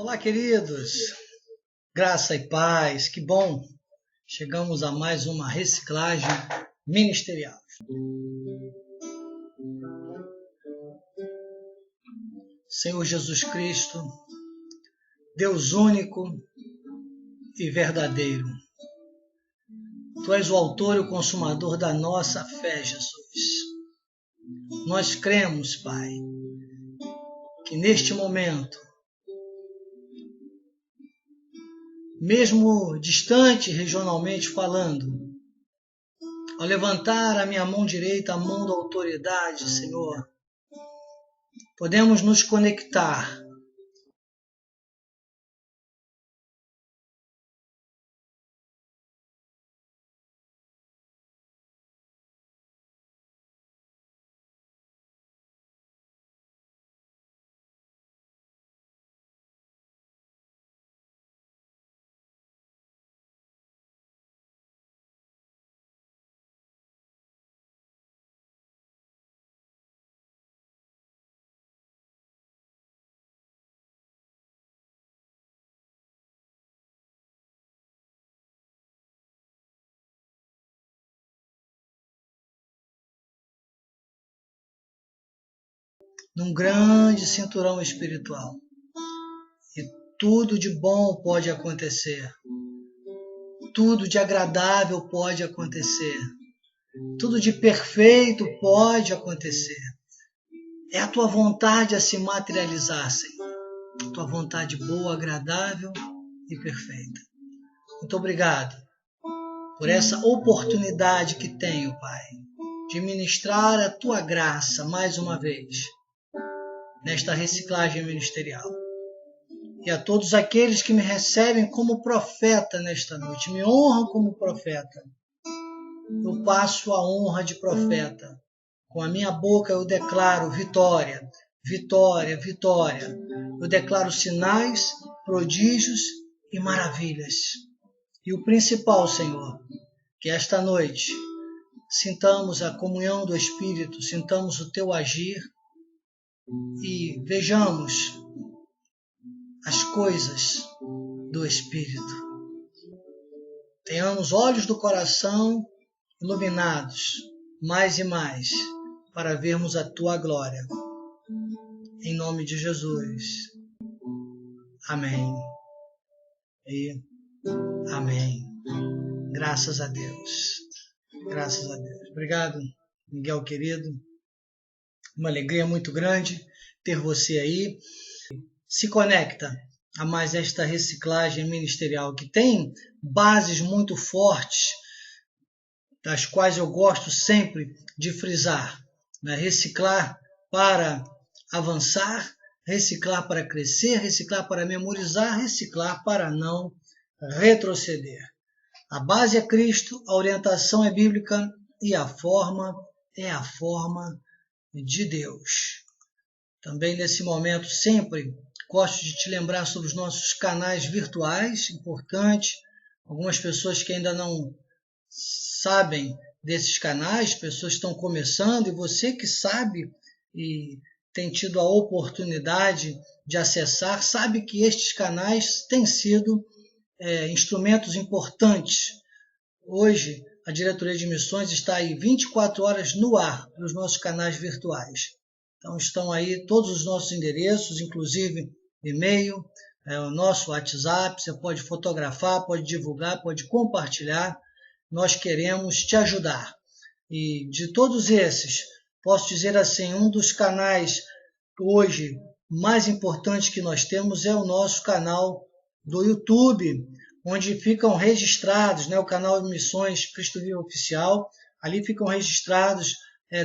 Olá, queridos, graça e paz, que bom, chegamos a mais uma reciclagem ministerial. Senhor Jesus Cristo, Deus único e verdadeiro, Tu és o autor e o consumador da nossa fé, Jesus. Nós cremos, Pai, que neste momento, mesmo distante regionalmente falando, ao levantar a minha mão direita, a mão da autoridade, Senhor, podemos nos conectar num grande cinturão espiritual. E tudo de bom pode acontecer. Tudo de agradável pode acontecer. Tudo de perfeito pode acontecer. É a Tua vontade a se materializar, Senhor. Tua vontade boa, agradável e perfeita. Muito obrigado por essa oportunidade que tenho, Pai, de ministrar a Tua graça mais uma vez nesta reciclagem ministerial. E a todos aqueles que me recebem como profeta nesta noite, me honram como profeta. Eu passo a honra de profeta. Com a minha boca eu declaro vitória, vitória, vitória. Eu declaro sinais, prodígios e maravilhas. E o principal, Senhor, que esta noite sintamos a comunhão do Espírito, sintamos o Teu agir e vejamos as coisas do Espírito. Tenhamos olhos do coração iluminados mais e mais para vermos a Tua glória. Em nome de Jesus. Amém. E amém. Graças a Deus. Graças a Deus. Obrigado, Miguel querido. Uma alegria muito grande ter você aí. Se conecta a mais esta reciclagem ministerial que tem bases muito fortes, das quais eu gosto sempre de frisar, né? Reciclar para avançar, reciclar para crescer, reciclar para memorizar, reciclar para não retroceder. A base é Cristo, a orientação é bíblica e a forma é a forma de Deus. Também nesse momento sempre gosto de te lembrar sobre os nossos canais virtuais, importante. Algumas pessoas que ainda não sabem desses canais, pessoas estão começando, e você que sabe e tem tido a oportunidade de acessar, sabe que estes canais têm sido instrumentos importantes. Hoje, a Diretoria de Missões está aí 24 horas no ar nos nossos canais virtuais. Então, estão aí todos os nossos endereços, inclusive e-mail, o nosso WhatsApp, você pode fotografar, pode divulgar, pode compartilhar. Nós queremos te ajudar. E de todos esses, posso dizer assim, um dos canais hoje mais importantes que nós temos é o nosso canal do YouTube, onde ficam registrados, né, o canal de Missões Cristo Vivo Oficial, ali ficam registrados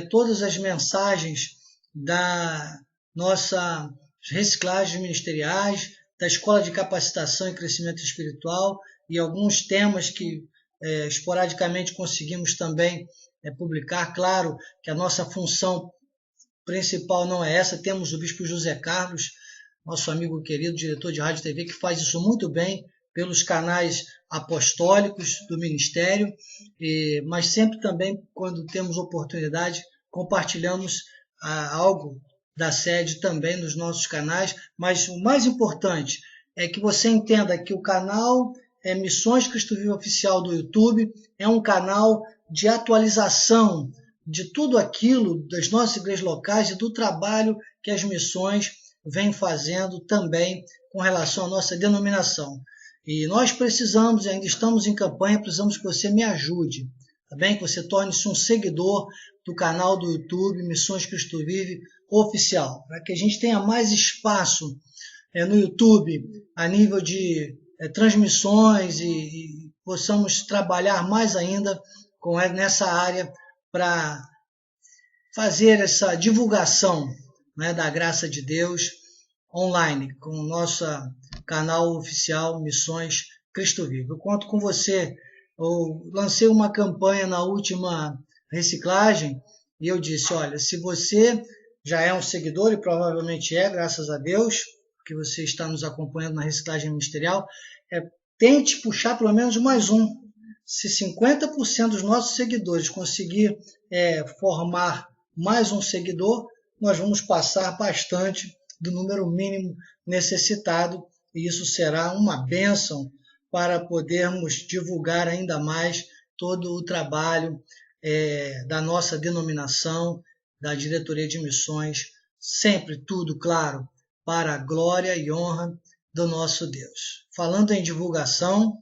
todas as mensagens da nossa reciclagem ministeriais, da Escola de Capacitação e Crescimento Espiritual e alguns temas que esporadicamente conseguimos também publicar. Claro que a nossa função principal não é essa, temos o Bispo José Carlos, nosso amigo querido, diretor de Rádio e TV, que faz isso muito bem pelos canais apostólicos do Ministério, mas sempre também, quando temos oportunidade, compartilhamos algo da sede também nos nossos canais, mas o mais importante é que você entenda que o canal Missões Cristo Vive Oficial do YouTube é um canal de atualização de tudo aquilo das nossas igrejas locais e do trabalho que as missões vêm fazendo também com relação à nossa denominação. E nós precisamos, ainda estamos em campanha, precisamos que você me ajude, tá bem? Que você torne-se um seguidor do canal do YouTube Missões Cristo Vive Oficial, para que a gente tenha mais espaço no YouTube a nível de transmissões e possamos trabalhar mais ainda nessa área para fazer essa divulgação, né, da graça de Deus online, com o nosso canal oficial Missões Cristo Vive. Eu conto com você. Eu lancei uma campanha na última reciclagem e eu disse, olha, se você já é um seguidor, e provavelmente graças a Deus, que você está nos acompanhando na reciclagem ministerial, tente puxar pelo menos mais um. Se 50% dos nossos seguidores conseguir formar mais um seguidor, nós vamos passar bastante do número mínimo necessitado, e isso será uma bênção para podermos divulgar ainda mais todo o trabalho da nossa denominação, da diretoria de missões, sempre tudo, claro, para a glória e honra do nosso Deus. Falando em divulgação,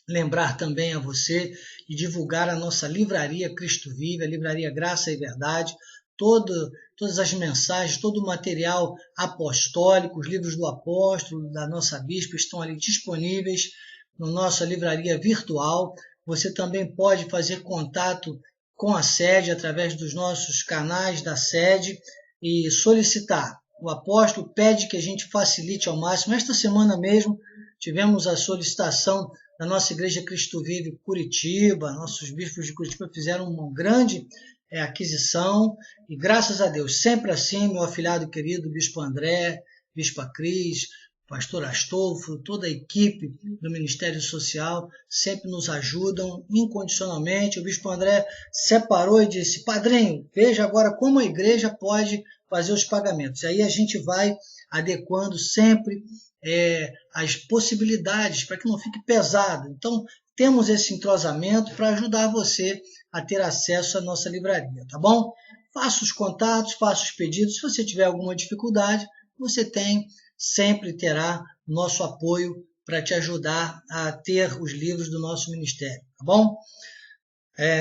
lembrar também a você de divulgar a nossa livraria Cristo Vive, a livraria Graça e Verdade, todas as mensagens, todo o material apostólico, os livros do apóstolo, da nossa bispa, estão ali disponíveis na nossa livraria virtual. Você também pode fazer contato com a sede através dos nossos canais da sede e solicitar. O apóstolo pede que a gente facilite ao máximo. Esta semana mesmo tivemos a solicitação da nossa Igreja Cristo Vive Curitiba. Nossos bispos de Curitiba fizeram uma grande aquisição e graças a Deus, sempre assim, meu afilhado querido, Bispo André, Bispa Cris, Pastor Astolfo, toda a equipe do Ministério Social sempre nos ajudam incondicionalmente. O Bispo André separou e disse, padrinho, veja agora como a igreja pode fazer os pagamentos. E aí a gente vai adequando sempre as possibilidades para que não fique pesado. Então, temos esse entrosamento para ajudar você a ter acesso à nossa livraria, tá bom? Faça os contatos, faça os pedidos. Se você tiver alguma dificuldade, você sempre terá nosso apoio para te ajudar a ter os livros do nosso ministério, tá bom?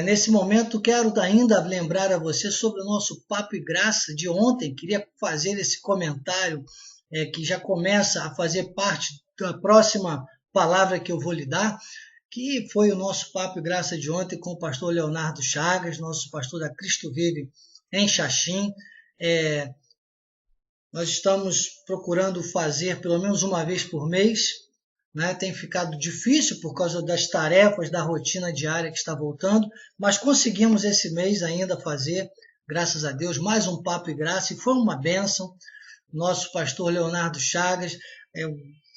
Nesse momento, quero ainda lembrar a você sobre o nosso Papo e Graça de ontem. Queria fazer esse comentário que já começa a fazer parte da próxima palavra que eu vou lhe dar, que foi o nosso Papo e Graça de ontem com o pastor Leonardo Chagas, nosso pastor da Cristo Vive em Xaxim. Nós estamos procurando fazer pelo menos uma vez por mês, né? Tem ficado difícil por causa das tarefas, da rotina diária que está voltando, mas conseguimos esse mês ainda fazer, graças a Deus, mais um Papo e Graça, e foi uma bênção. Nosso pastor Leonardo Chagas,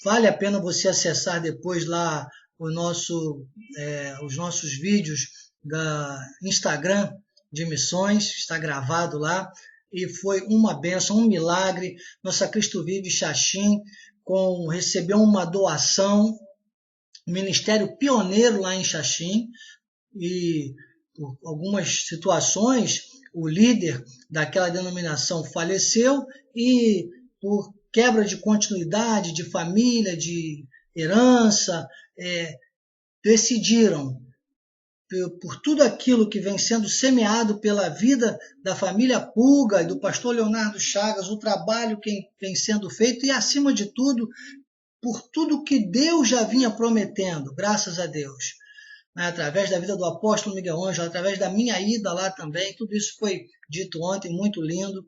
vale a pena você acessar depois lá os nossos vídeos da Instagram de missões, está gravado lá, e foi uma bênção, um milagre. Nossa Cristo Vive Xaxim recebeu uma doação, um ministério pioneiro lá em Xaxim, e por algumas situações o líder daquela denominação faleceu e por quebra de continuidade, de família, de herança, decidiram, por tudo aquilo que vem sendo semeado pela vida da família Pulga e do pastor Leonardo Chagas, o trabalho que vem sendo feito e, acima de tudo, por tudo que Deus já vinha prometendo, graças a Deus, né, através da vida do apóstolo Miguel Ângelo, através da minha ida lá também, tudo isso foi dito ontem, muito lindo,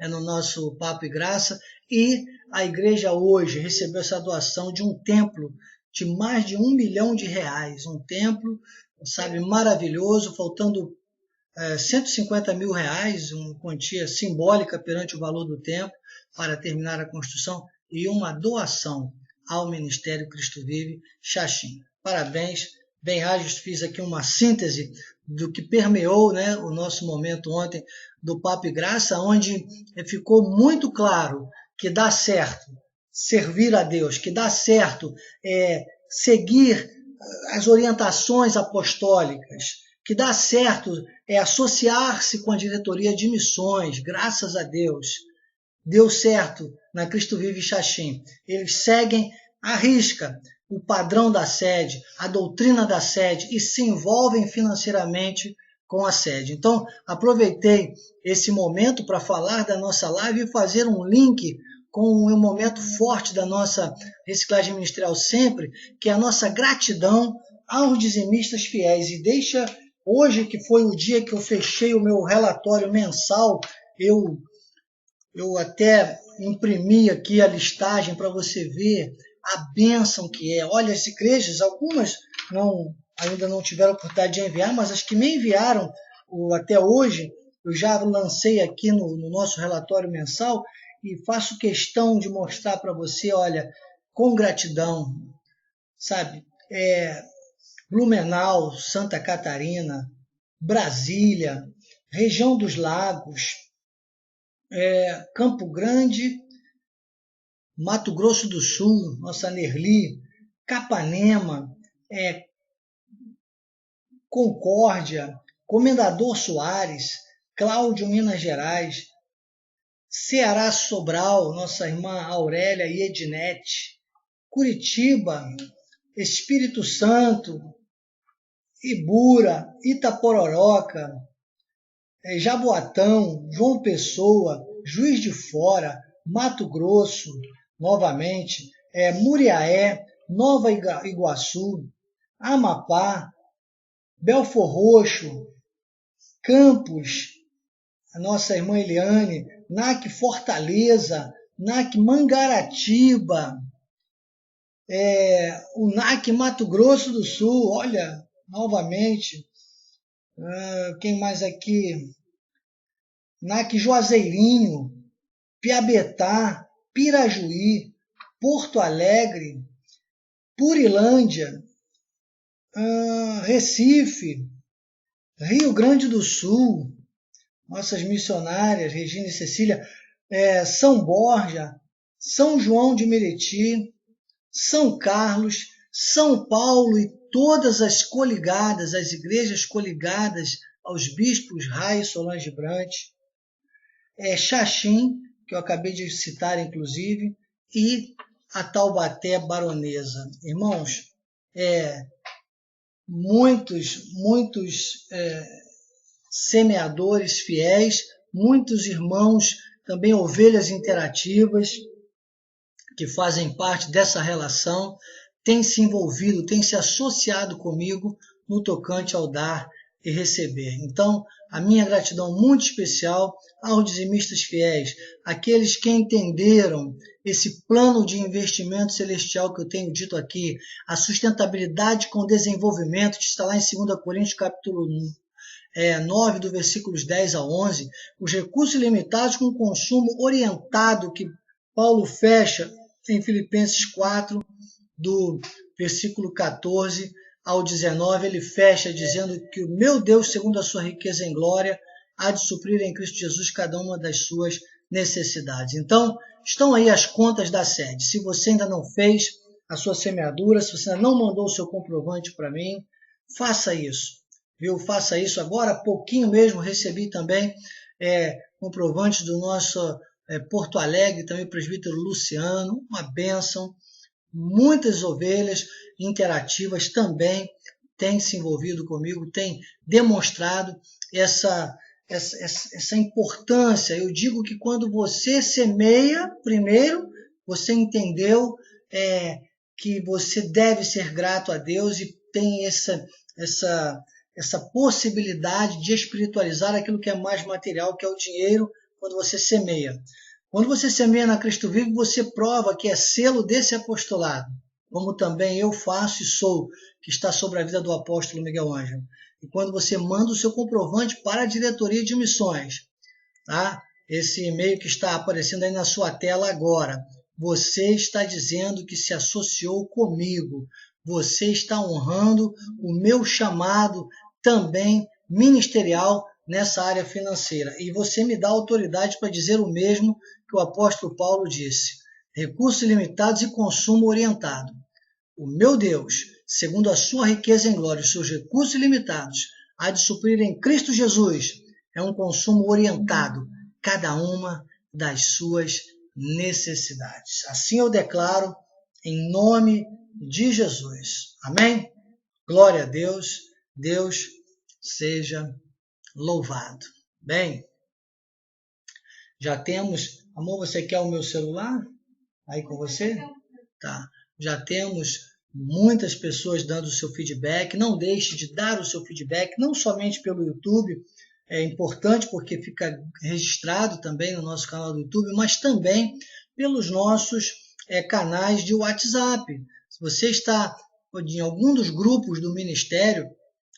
no nosso Papo e Graça, e a igreja hoje recebeu essa doação de um templo de mais de R$1 milhão, um templo, sabe, maravilhoso, faltando R$150 mil, uma quantia simbólica perante o valor do templo para terminar a construção, e uma doação ao Ministério Cristo Vive Xaxim. Parabéns, bem-ajos, fiz aqui uma síntese do que permeou, né, o nosso momento ontem do Papo e Graça, onde ficou muito claro que dá certo servir a Deus, que dá certo seguir as orientações apostólicas, que dá certo associar-se com a diretoria de missões, graças a Deus. Deu certo na Cristo Vive Xaxim. Eles seguem à risca o padrão da sede, a doutrina da sede e se envolvem financeiramente com a sede. Então, aproveitei esse momento para falar da nossa live e fazer um link com um momento forte da nossa reciclagem ministerial sempre, que é a nossa gratidão aos dizimistas fiéis. E deixa, hoje que foi o dia que eu fechei o meu relatório mensal, eu até imprimi aqui a listagem para você ver a bênção que é. Olha, as igrejas, algumas ainda não tiveram oportunidade de enviar, mas as que me enviaram até hoje, eu já lancei aqui no nosso relatório mensal e faço questão de mostrar para você, olha, com gratidão, sabe? Blumenau, Santa Catarina, Brasília, região dos Lagos, Campo Grande, Mato Grosso do Sul, nossa Nerli, Capanema, Concórdia, Comendador Soares, Cláudio, Minas Gerais, Ceará, Sobral, nossa irmã Aurélia e Ednete, Curitiba, Espírito Santo, Ibura, Itapororoca, Jaboatão, João Pessoa, Juiz de Fora, Mato Grosso, novamente, Muriaé, Nova Iguaçu, Amapá, Belfor Roxo, Campos, a nossa irmã Eliane, NAC Fortaleza, NAC Mangaratiba, o NAC Mato Grosso do Sul, olha, novamente, quem mais aqui? NAC Juazeirinho, Piabetá, Pirajuí, Porto Alegre, Purilândia, Recife, Rio Grande do Sul, nossas missionárias, Regina e Cecília, São Borja, São João de Meriti, São Carlos, São Paulo e todas as coligadas, as igrejas coligadas aos bispos Rai e Solange Brant, Xaxim, que eu acabei de citar inclusive, e a Taubaté Baronesa. Irmãos, muitos semeadores fiéis, muitos irmãos, também ovelhas interativas, que fazem parte dessa relação, têm se envolvido, têm se associado comigo no tocante ao dar e receber. Então, a minha gratidão muito especial aos dizimistas fiéis, aqueles que entenderam esse plano de investimento celestial que eu tenho dito aqui, a sustentabilidade com desenvolvimento, que está lá em 2 Coríntios capítulo 9, do versículos 10 a 11, os recursos limitados com consumo orientado, que Paulo fecha em Filipenses 4, do versículo 14 ao 19, ele fecha dizendo que o meu Deus, segundo a sua riqueza em glória, há de suprir em Cristo Jesus cada uma das suas necessidades. Então, estão aí as contas da sede. Se você ainda não fez a sua semeadura, se você ainda não mandou o seu comprovante para mim, faça isso. Viu? Faça isso agora, há pouquinho mesmo, recebi também comprovantes do nosso Porto Alegre, também o presbítero Luciano, uma bênção. Muitas ovelhas interativas também têm se envolvido comigo, têm demonstrado essa importância. Eu digo que quando você semeia, primeiro, você entendeu que você deve ser grato a Deus e tem essa possibilidade de espiritualizar aquilo que é mais material, que é o dinheiro, quando você semeia. Quando você semeia na Cristo Vive, você prova que é selo desse apostolado, como também eu faço e sou, que está sobre a vida do apóstolo Miguel Ângelo. E quando você manda o seu comprovante para a diretoria de missões, tá? Esse e-mail que está aparecendo aí na sua tela agora, você está dizendo que se associou comigo, você está honrando o meu chamado também ministerial nessa área financeira. E você me dá autoridade para dizer o mesmo que o apóstolo Paulo disse. recursos ilimitados e consumo orientado. O meu Deus, segundo a sua riqueza em glória, os seus recursos ilimitados, há de suprir em Cristo Jesus. É um consumo orientado, cada uma das suas necessidades. Assim eu declaro, em nome de Jesus. Amém? Glória a Deus. Deus seja louvado. Bem, já temos... Amor, você quer o meu celular? Aí com você? Tá. Já temos muitas pessoas dando o seu feedback. Não deixe de dar o seu feedback, não somente pelo YouTube, é importante porque fica registrado também no nosso canal do YouTube, mas também pelos nossos canais de WhatsApp. Se você está em algum dos grupos do Ministério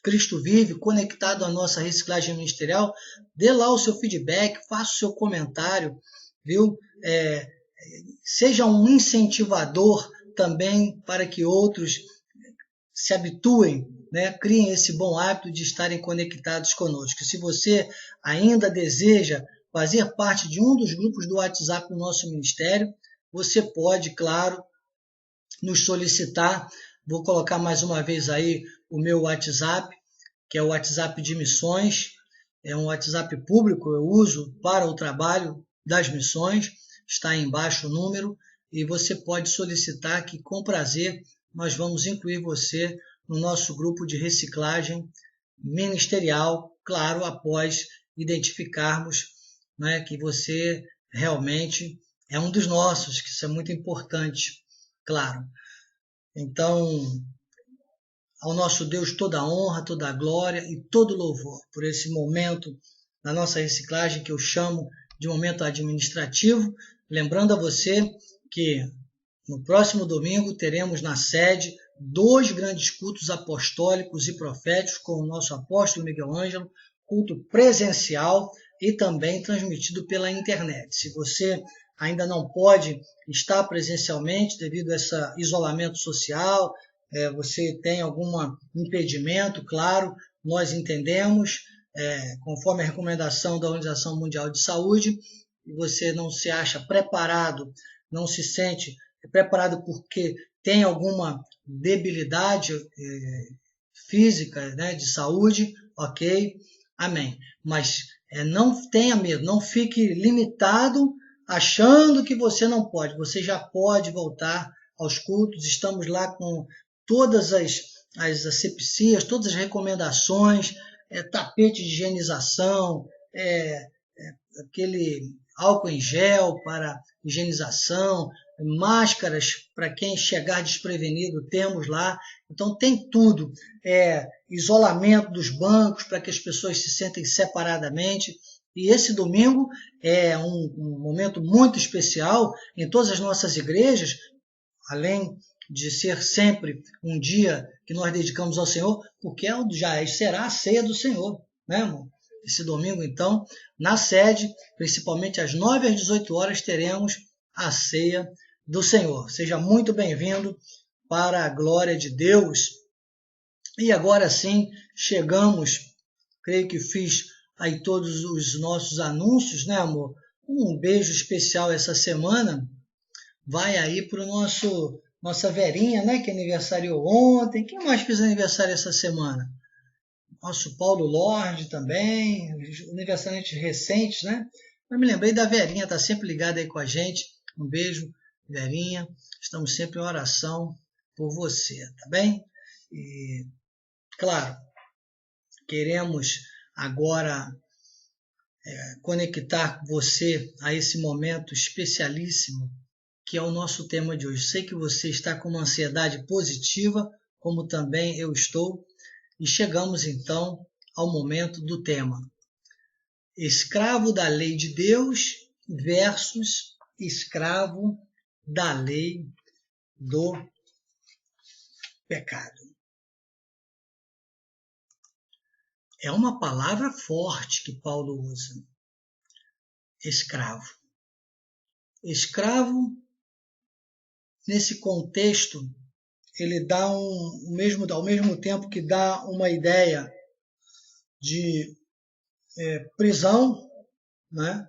Cristo Vive, conectado à nossa reciclagem ministerial, dê lá o seu feedback, faça o seu comentário, viu? Seja um incentivador também para que outros se habituem, né? Criem esse bom hábito de estarem conectados conosco. Se você ainda deseja fazer parte de um dos grupos do WhatsApp do nosso ministério, você pode, claro, nos solicitar. Vou colocar mais uma vez aí o meu WhatsApp, que é o WhatsApp de missões. É um WhatsApp público, eu uso para o trabalho das missões. Está aí embaixo o número e você pode solicitar que, com prazer, nós vamos incluir você no nosso grupo de reciclagem ministerial, claro, após identificarmos, né, que você realmente é um dos nossos, que isso é muito importante, claro. Então, ao nosso Deus toda a honra, toda a glória e todo louvor por esse momento na nossa reciclagem que eu chamo de momento administrativo. Lembrando a você que no próximo domingo teremos na sede 2 grandes cultos apostólicos e proféticos com o nosso apóstolo Miguel Ângelo, culto presencial e também transmitido pela internet. Se você ainda não pode estar presencialmente devido a esse isolamento social, você tem algum impedimento, claro, nós entendemos, conforme a recomendação da Organização Mundial de Saúde, e você não se acha preparado, não se sente preparado porque tem alguma debilidade física, né, de saúde, ok, amém. Mas não tenha medo, não fique limitado achando que você não pode, você já pode voltar aos cultos, estamos lá com todas as asepsias, todas as recomendações, tapete de higienização, aquele álcool em gel para higienização, máscaras para quem chegar desprevenido, temos lá. Então tem tudo, isolamento dos bancos para que as pessoas se sentem separadamente. E esse domingo é um momento muito especial em todas as nossas igrejas, além de ser sempre um dia que nós dedicamos ao Senhor, porque será a ceia do Senhor, né, irmão? Esse domingo, então, na sede, principalmente às 9 às 18 horas, teremos a ceia do Senhor. Seja muito bem-vindo para a glória de Deus. E agora sim, chegamos, creio que fiz aí todos os nossos anúncios, né, amor? Um beijo especial essa semana vai aí para o nossa Verinha, né, que aniversariou ontem. Quem mais fez aniversário essa semana? Nosso Paulo Lorde também, aniversariantes recentes, né? Eu me lembrei da Verinha, está sempre ligada aí com a gente. Um beijo, Verinha. Estamos sempre em oração por você, tá bem? E, claro, queremos agora conectar você a esse momento especialíssimo que é o nosso tema de hoje. Sei que você está com uma ansiedade positiva, como também eu estou, e chegamos então ao momento do tema. Escravo da lei de Deus versus escravo da lei do pecado. É uma palavra forte que Paulo usa. Escravo. Escravo, nesse contexto, ele dá ao mesmo tempo que dá uma ideia de prisão, né,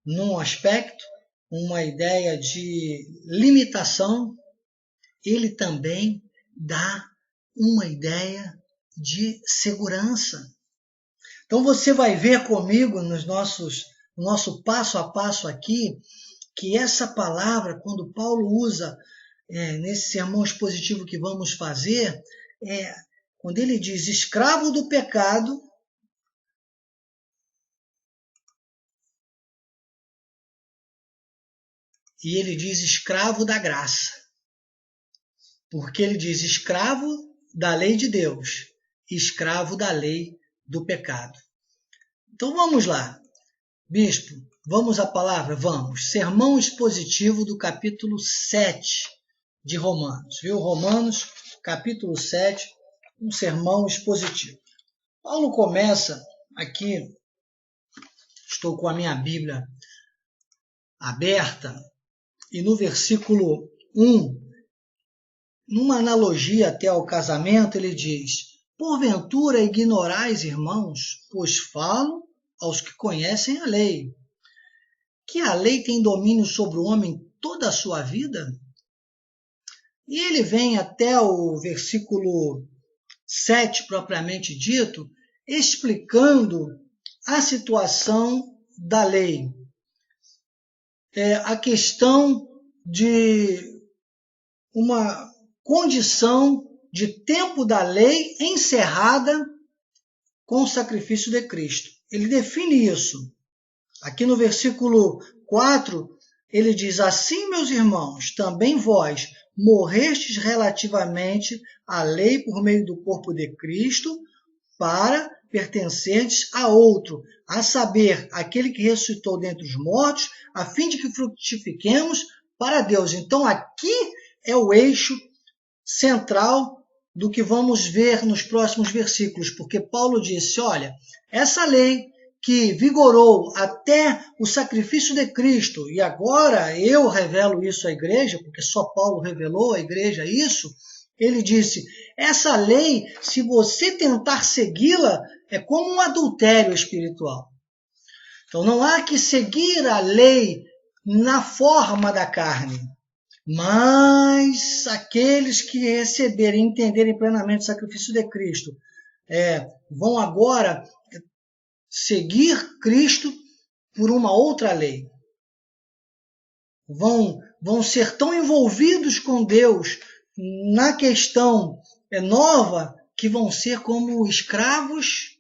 num aspecto, uma ideia de limitação, ele também dá uma ideia de segurança. Então você vai ver comigo no nosso passo a passo aqui, que essa palavra, quando Paulo usa nesse sermão expositivo que vamos fazer, quando ele diz escravo do pecado, e ele diz escravo da graça. Porque ele diz escravo da lei de Deus, escravo da lei do pecado. Então vamos lá, bispo, vamos à palavra? Vamos. Sermão expositivo do capítulo 7 de Romanos, viu? Romanos, capítulo 7, um sermão expositivo. Paulo começa aqui, estou com a minha Bíblia aberta, e no versículo 1, numa analogia até ao casamento, ele diz: porventura ignorais, irmãos, pois falo aos que conhecem a lei, que a lei tem domínio sobre o homem toda a sua vida? E ele vem até o versículo 7, propriamente dito, explicando a situação da lei. A questão de uma condição de tempo da lei encerrada com o sacrifício de Cristo. Ele define isso. Aqui no versículo 4, ele diz: assim, meus irmãos, também vós morrestes relativamente à lei por meio do corpo de Cristo, para pertencerdes a outro, a saber, aquele que ressuscitou dentre os mortos, a fim de que frutifiquemos para Deus. Então aqui é o eixo central do que vamos ver nos próximos versículos, porque Paulo disse: olha, essa lei que vigorou até o sacrifício de Cristo, e agora eu revelo isso à igreja, porque só Paulo revelou à igreja isso, ele disse: essa lei, se você tentar segui-la, é como um adultério espiritual. Então não há que seguir a lei na forma da carne, mas aqueles que receberem e entenderem plenamente o sacrifício de Cristo vão agora seguir Cristo por uma outra lei. Vão ser tão envolvidos com Deus na questão nova que vão ser como escravos,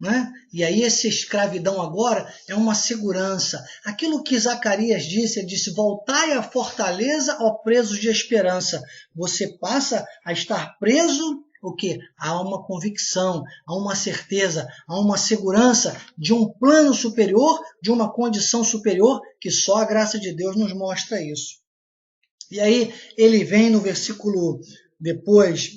né? E aí essa escravidão agora é uma segurança. Aquilo que Zacarias disse, ele disse: voltai à fortaleza, ó presos de esperança. Você passa a estar preso, o quê? Há uma convicção, há uma certeza, há uma segurança de um plano superior, de uma condição superior, que só a graça de Deus nos mostra isso. E aí ele vem no versículo depois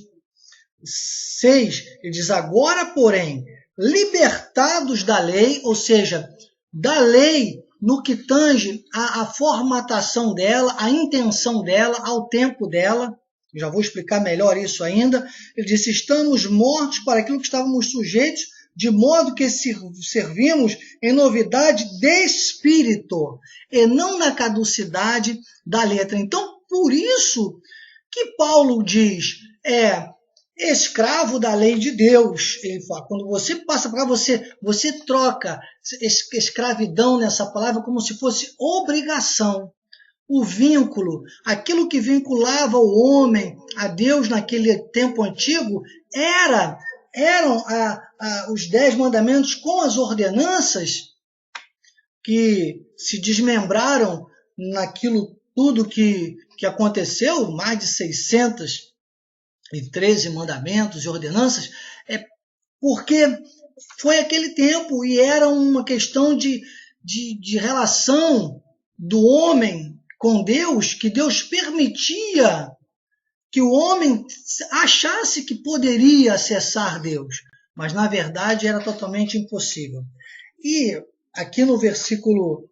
6, ele diz: agora, porém, libertados da lei, ou seja, da lei no que tange a formatação dela, a intenção dela, ao tempo dela, já vou explicar melhor isso ainda. Ele disse: estamos mortos para aquilo que estávamos sujeitos, de modo que servimos em novidade de espírito, e não na caducidade da letra. Então, por isso que Paulo diz, escravo da lei de Deus. Ele fala, quando você passa para você troca escravidão nessa palavra como se fosse obrigação. O vínculo, aquilo que vinculava o homem a Deus naquele tempo antigo, eram os 10 mandamentos com as ordenanças que se desmembraram naquilo tudo que aconteceu, mais de 613 mandamentos e ordenanças, porque foi aquele tempo e era uma questão de relação do homem com Deus, que Deus permitia que o homem achasse que poderia acessar Deus, mas na verdade era totalmente impossível. E aqui no versículo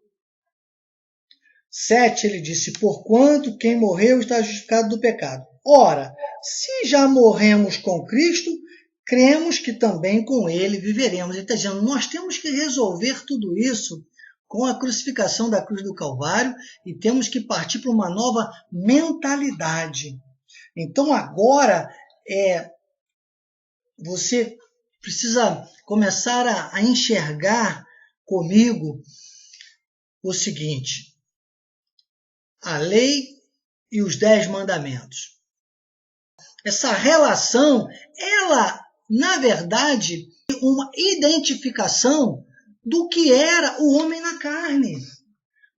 7 ele disse: porquanto quem morreu está justificado do pecado. Ora, se já morremos com Cristo, cremos que também com ele viveremos. Ele está dizendo, nós temos que resolver tudo isso com a crucificação da cruz do Calvário e temos que partir para uma nova mentalidade. Então agora você precisa começar a enxergar comigo o seguinte: a lei e os 10 mandamentos. Essa relação, ela, na verdade, é uma identificação do que era o homem na carne,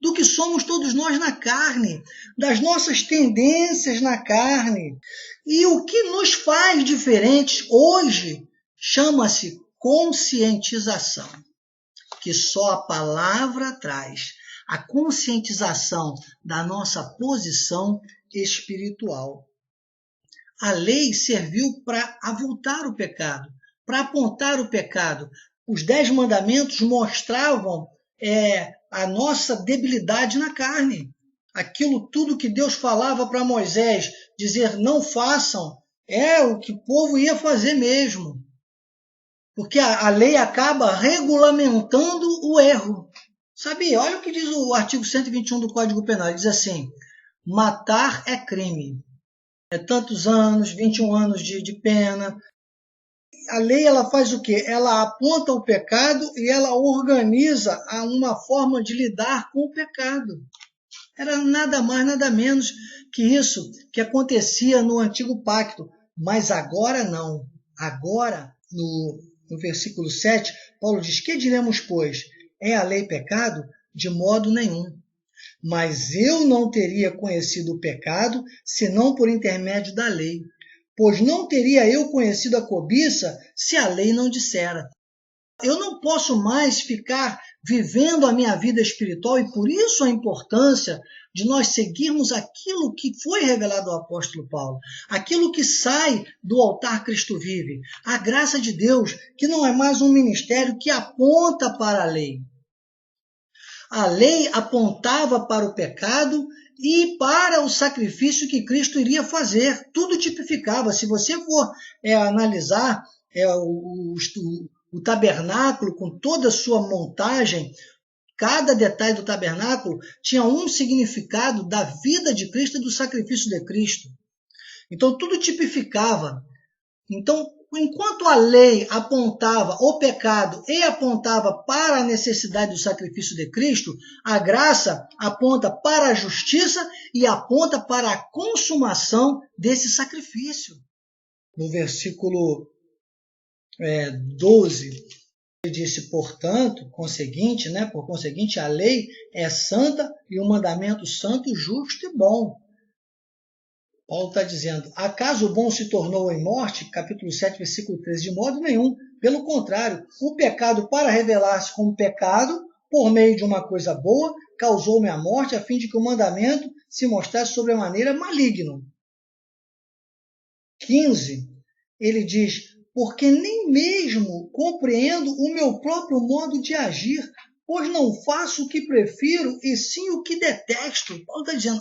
do que somos todos nós na carne, das nossas tendências na carne. E o que nos faz diferentes hoje chama-se conscientização, que só a palavra traz, a conscientização da nossa posição espiritual. A lei serviu para avultar o pecado, para apontar o pecado. Os 10 mandamentos mostravam a nossa debilidade na carne. Aquilo tudo que Deus falava para Moisés, dizer não façam, é o que o povo ia fazer mesmo. Porque a lei acaba regulamentando o erro. Sabia? Olha o que diz o artigo 121 do Código Penal. Ele diz assim: matar é crime. É tantos anos, 21 anos de pena. A lei ela faz o quê? Ela aponta o pecado e ela organiza uma forma de lidar com o pecado. Era nada mais, nada menos que isso que acontecia no Antigo Pacto. Mas agora não. Agora, no versículo 7, Paulo diz: que diremos, pois? É a lei pecado? De modo nenhum. Mas eu não teria conhecido o pecado, senão por intermédio da lei. Pois não teria eu conhecido a cobiça, se a lei não dissera. Eu não posso mais ficar vivendo a minha vida espiritual, e por isso a importância de nós seguirmos aquilo que foi revelado ao apóstolo Paulo, aquilo que sai do altar Cristo Vive, a graça de Deus, que não é mais um ministério que aponta para a lei. A lei apontava para o pecado e para o sacrifício que Cristo iria fazer. Tudo tipificava. Se você for analisar o tabernáculo com toda a sua montagem, cada detalhe do tabernáculo tinha um significado da vida de Cristo e do sacrifício de Cristo. Então tudo tipificava. Então, enquanto a lei apontava o pecado e apontava para a necessidade do sacrifício de Cristo, a graça aponta para a justiça e aponta para a consumação desse sacrifício. No versículo 12, ele disse: portanto, por conseguinte, a lei é santa e o mandamento santo, justo e bom. Paulo está dizendo: acaso o bom se tornou em morte? Capítulo 7, versículo 13. De modo nenhum. Pelo contrário, o pecado, para revelar-se como pecado, por meio de uma coisa boa, causou-me a morte, a fim de que o mandamento se mostrasse sobremaneira maligno. 15, ele diz: porque nem mesmo compreendo o meu próprio modo de agir, pois não faço o que prefiro, e sim o que detesto. Paulo está dizendo: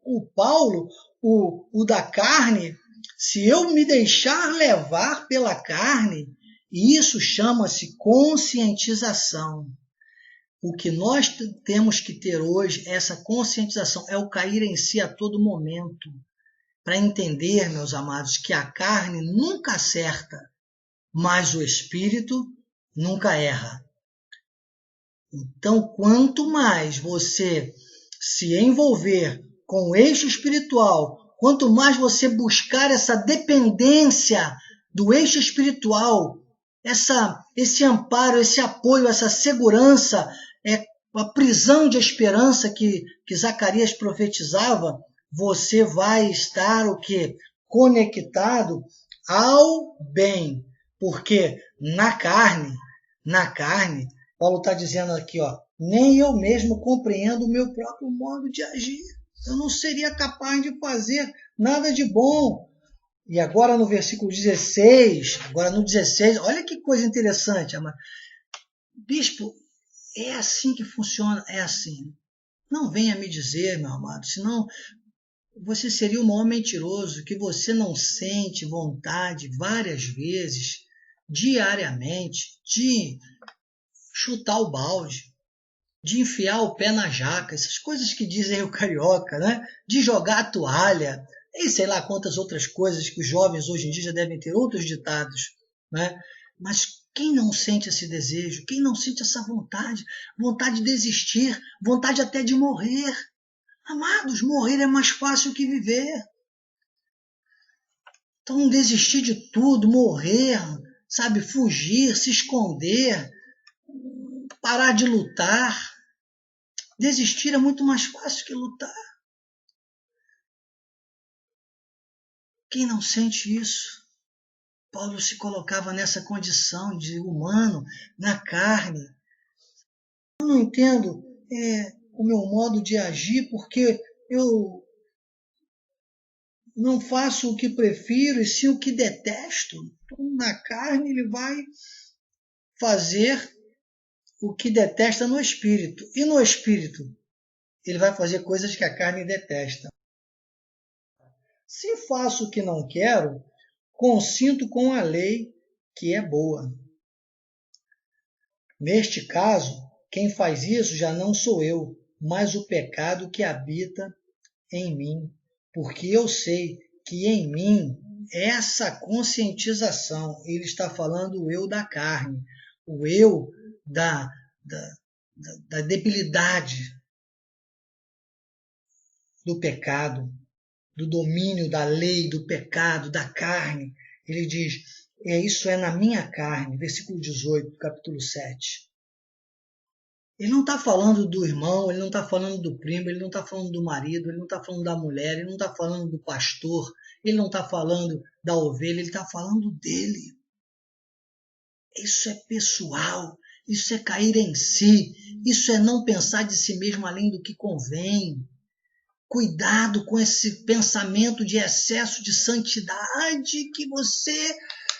o Paulo, o da carne, se eu me deixar levar pela carne, isso chama-se conscientização. O que nós temos que ter hoje, essa conscientização, é o cair em si a todo momento, para entender, meus amados, que a carne nunca acerta, mas o espírito nunca erra. Então, quanto mais você se envolver com o eixo espiritual, quanto mais você buscar essa dependência do eixo espiritual, esse amparo, esse apoio, essa segurança, a prisão de esperança que Zacarias profetizava, você vai estar o quê? Conectado ao bem. Porque na carne, Paulo está dizendo aqui, nem eu mesmo compreendo o meu próprio modo de agir. Eu não seria capaz de fazer nada de bom. E agora no versículo 16, olha que coisa interessante. Bispo, é assim que funciona? É assim. Não venha me dizer, meu amado, senão você seria o maior mentiroso, que você não sente vontade várias vezes, diariamente, de chutar o balde. de enfiar o pé na jaca, essas coisas que dizem o carioca, né? De jogar a toalha, e sei lá quantas outras coisas que os jovens hoje em dia já devem ter outros ditados, né? Mas quem não sente esse desejo, quem não sente essa vontade, vontade de desistir, vontade até de morrer? Amados, morrer é mais fácil que viver. Então desistir de tudo, morrer, sabe, fugir, se esconder, parar de lutar. Desistir é muito mais fácil que lutar. Quem não sente isso? Paulo se colocava nessa condição de humano, na carne. Eu não entendo o meu modo de agir porque eu não faço o que prefiro e sim o que detesto. Então, na carne ele vai fazer o que detesta no espírito. E no espírito ele vai fazer coisas que a carne detesta. Se faço o que não quero, consinto com a lei que é boa. Neste caso, quem faz isso já não sou eu, mas o pecado que habita em mim. Porque eu sei que em mim, essa conscientização, ele está falando o eu da carne, o eu da debilidade do pecado, do domínio da lei, do pecado, da carne. Ele diz, isso é na minha carne, versículo 18 do capítulo 7. Ele não está falando do irmão, ele não está falando do primo, ele não está falando do marido, ele não está falando da mulher, ele não está falando do pastor, ele não está falando da ovelha, ele está falando dele. Isso é pessoal, isso é cair em si, isso é não pensar de si mesmo além do que convém. Cuidado com esse pensamento de excesso de santidade, que você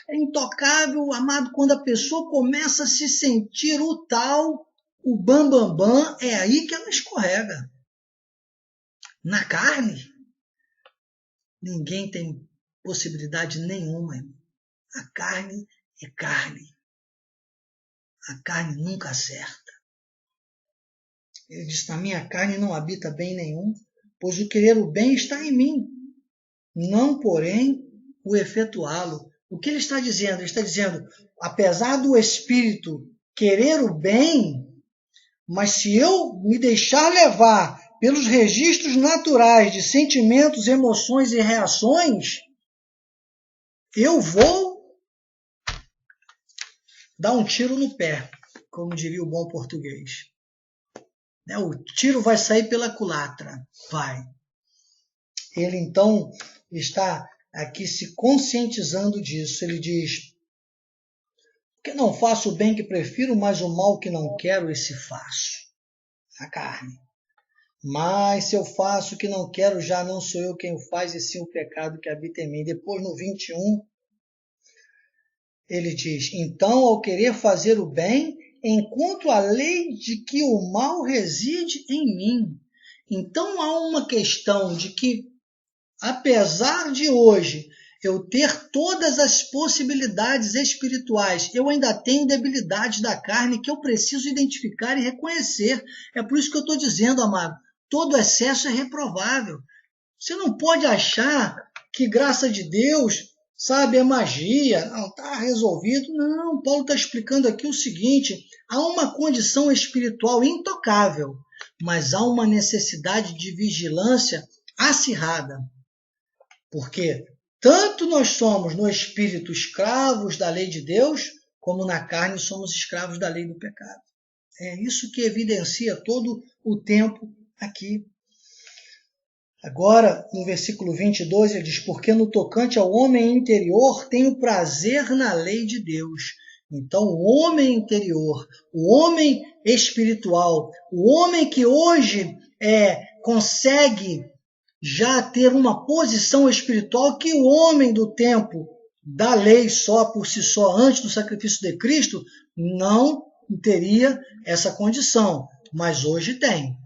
é intocável, amado, quando a pessoa começa a se sentir o tal, o bambambam, é aí que ela escorrega. Na carne, ninguém tem possibilidade nenhuma. A carne é carne. A carne nunca acerta. Ele diz, na minha carne não habita bem nenhum, pois o querer o bem está em mim, não, porém, o efetuá-lo. O que ele está dizendo? Ele está dizendo, apesar do espírito querer o bem, mas se eu me deixar levar pelos registros naturais de sentimentos, emoções e reações, eu vou dar um tiro no pé, como diria o bom português. O tiro vai sair pela culatra, vai. Ele então está aqui se conscientizando disso. Ele diz, porque não faço o bem que prefiro, mas o mal que não quero, esse faço. A carne. Mas se eu faço o que não quero, já não sou eu quem o faz, e sim o pecado que habita em mim. Depois, no 21, ele diz, então, ao querer fazer o bem, encontro a lei de que o mal reside em mim. Então, há uma questão de que, apesar de hoje eu ter todas as possibilidades espirituais, eu ainda tenho debilidades da carne que eu preciso identificar e reconhecer. É por isso que eu estou dizendo, amado, todo excesso é reprovável. Você não pode achar que graça de Deus, sabe, é magia, não, está resolvido. Não, Paulo está explicando aqui o seguinte, há uma condição espiritual intocável, mas há uma necessidade de vigilância acirrada. Porque tanto nós somos no espírito escravos da lei de Deus, como na carne somos escravos da lei do pecado. É isso que evidencia todo o tempo aqui. Agora, no versículo 22, ele diz, porque no tocante ao homem interior tenho prazer na lei de Deus. Então, o homem interior, o homem espiritual, o homem que hoje consegue já ter uma posição espiritual que o homem do tempo da lei só por si só, antes do sacrifício de Cristo, não teria essa condição, mas hoje tem.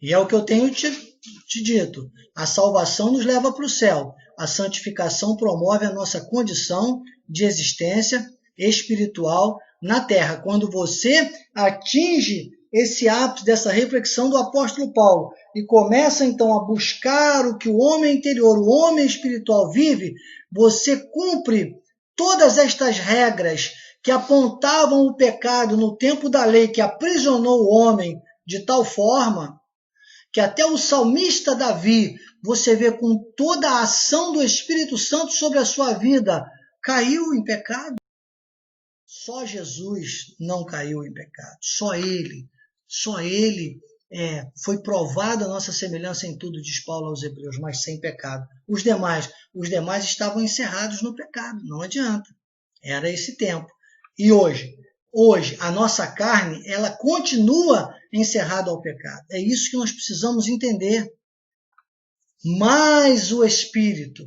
E é o que eu tenho te dito, a salvação nos leva para o céu, a santificação promove a nossa condição de existência espiritual na terra. Quando você atinge esse ápice dessa reflexão do apóstolo Paulo e começa então a buscar o que o homem interior, o homem espiritual vive, você cumpre todas estas regras que apontavam o pecado no tempo da lei, que aprisionou o homem de tal forma que até o salmista Davi, você vê com toda a ação do Espírito Santo sobre a sua vida, caiu em pecado. Só Jesus não caiu em pecado, só Ele foi provado a nossa semelhança em tudo, diz Paulo aos Hebreus, mas sem pecado. Os demais estavam encerrados no pecado, não adianta. Era esse tempo. E hoje, a nossa carne, ela continua encerrada ao pecado. É isso que nós precisamos entender. Mas o Espírito,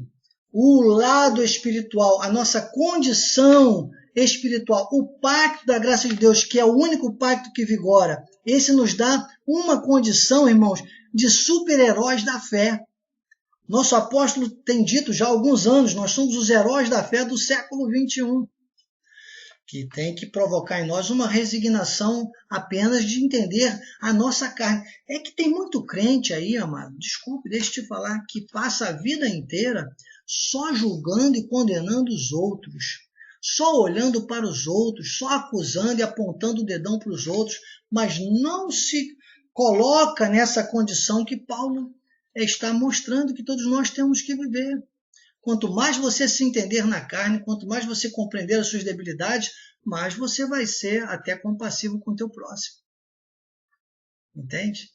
o lado espiritual, a nossa condição espiritual, o pacto da graça de Deus, que é o único pacto que vigora, esse nos dá uma condição, irmãos, de super-heróis da fé. Nosso apóstolo tem dito já há alguns anos, nós somos os heróis da fé do século XXI, que tem que provocar em nós uma resignação apenas de entender a nossa carne. É que tem muito crente aí, amado, desculpe, deixa eu te falar, que passa a vida inteira só julgando e condenando os outros, só olhando para os outros, só acusando e apontando o dedão para os outros, mas não se coloca nessa condição que Paulo está mostrando que todos nós temos que viver. Quanto mais você se entender na carne, quanto mais você compreender as suas debilidades, mais você vai ser até compassivo com o teu próximo. Entende?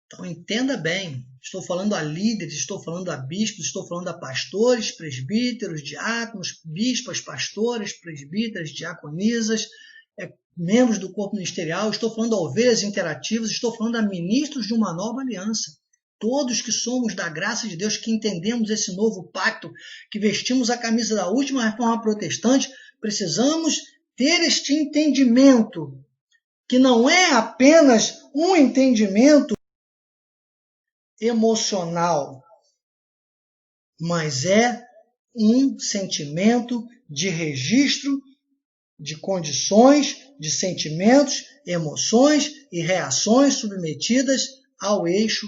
Então entenda bem, estou falando a líderes, estou falando a bispos, estou falando a pastores, presbíteros, diáconos, bispas, pastores, presbíteras, diaconisas, membros do corpo ministerial, estou falando a ovelhas interativas, estou falando a ministros de uma nova aliança. Todos que somos da graça de Deus, que entendemos esse novo pacto, que vestimos a camisa da última reforma protestante, precisamos ter este entendimento, que não é apenas um entendimento emocional, mas é um sentimento de registro de condições, de sentimentos, emoções e reações submetidas ao eixo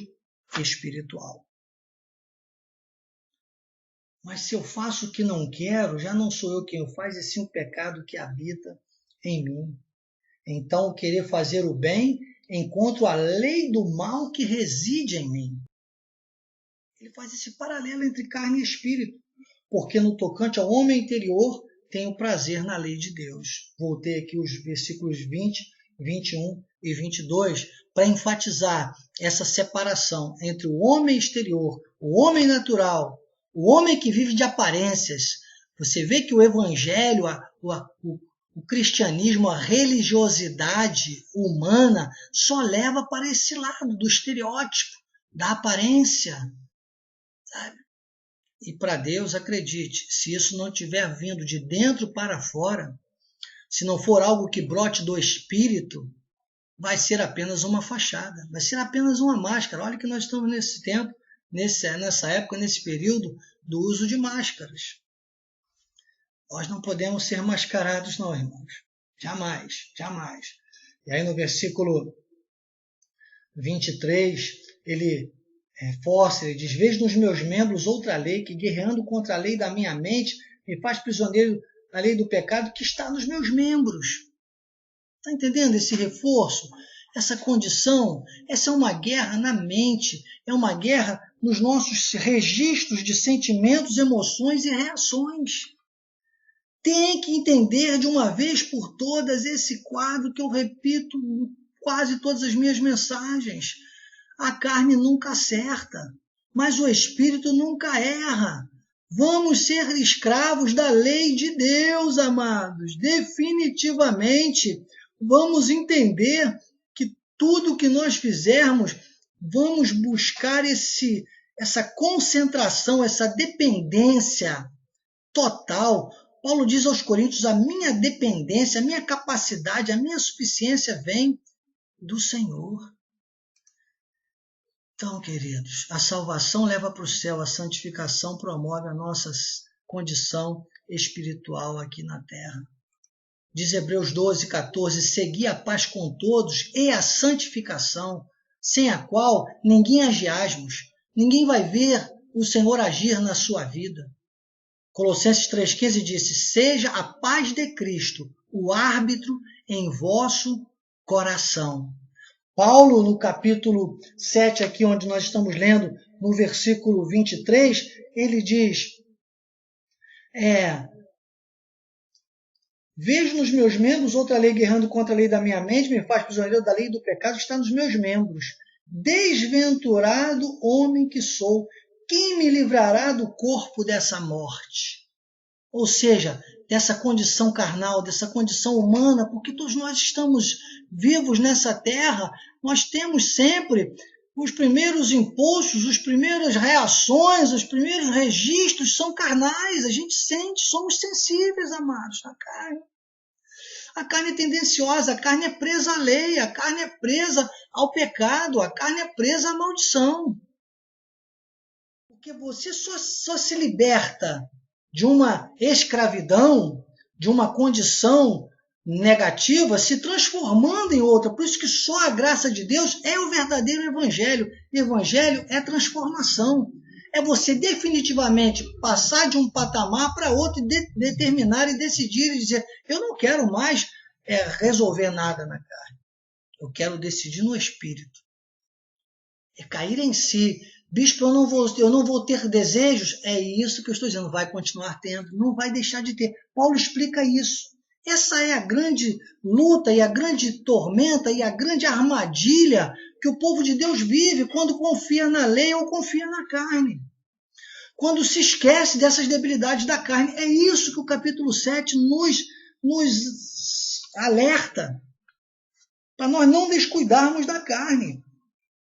espiritual. Mas se eu faço o que não quero, já não sou eu quem o faz, e sim o pecado que habita em mim. Então, o querer fazer o bem, encontro a lei do mal que reside em mim. Ele faz esse paralelo entre carne e espírito, porque no tocante ao homem interior, tenho prazer na lei de Deus. Voltei aqui os versículos 20, 21 e 22 para enfatizar essa separação entre o homem exterior, o homem natural, o homem que vive de aparências. Você vê que o evangelho, o cristianismo, a religiosidade humana só leva para esse lado do estereótipo, da aparência, sabe? E para Deus, acredite, se isso não estiver vindo de dentro para fora, se não for algo que brote do Espírito, vai ser apenas uma fachada, vai ser apenas uma máscara. Olha que nós estamos nesse tempo, nessa época, nesse período do uso de máscaras. Nós não podemos ser mascarados não, irmãos. Jamais, jamais. E aí no versículo 23, ele reforça, ele diz: vejo nos meus membros outra lei que, guerreando contra a lei da minha mente, me faz prisioneiro da lei do pecado que está nos meus membros. Está entendendo esse reforço? Essa condição? Essa é uma guerra na mente, é uma guerra nos nossos registros de sentimentos, emoções e reações. Tem que entender de uma vez por todas esse quadro que eu repito em quase todas as minhas mensagens. A carne nunca acerta, mas o Espírito nunca erra. Vamos ser escravos da lei de Deus, amados. Definitivamente, vamos entender que tudo que nós fizermos, vamos buscar essa concentração, essa dependência total. Paulo diz aos Coríntios: a minha dependência, a minha capacidade, a minha suficiência vem do Senhor. Então, queridos, a salvação leva para o céu, a santificação promove a nossa condição espiritual aqui na terra. diz Hebreus 12, 14, segui a paz com todos e a santificação, sem a qual ninguém agiasmos, ninguém vai ver o Senhor agir na sua vida. Colossenses 3,15 disse, seja a paz de Cristo o árbitro em vosso coração. Paulo, no capítulo 7, aqui onde nós estamos lendo, no versículo 23, ele diz, vejo nos meus membros outra lei guerrando contra a lei da minha mente, me faz prisioneiro da lei do pecado, está nos meus membros. Desventurado homem que sou, quem me livrará do corpo dessa morte? Ou seja, dessa condição carnal, dessa condição humana, porque todos nós estamos vivos nessa terra, nós temos sempre os primeiros impulsos, as primeiras reações, os primeiros registros são carnais, a gente sente, somos sensíveis, amados, à carne. A carne é tendenciosa, a carne é presa à lei, a carne é presa ao pecado, a carne é presa à maldição. Porque você só se liberta de uma escravidão, de uma condição negativa, se transformando em outra. Por isso que só a graça de Deus é o verdadeiro evangelho. Evangelho é transformação. É você definitivamente passar de um patamar para outro e determinar e decidir e dizer, eu não quero mais resolver nada na carne. Eu quero decidir no espírito. É cair em si. Bispo, eu não vou ter desejos. É isso que eu estou dizendo. Vai continuar tendo. Não vai deixar de ter. Paulo explica isso. Essa é a grande luta e a grande tormenta e a grande armadilha que o povo de Deus vive quando confia na lei ou confia na carne. Quando se esquece dessas debilidades da carne. É isso que o capítulo 7 nos alerta. Para nós não descuidarmos da carne.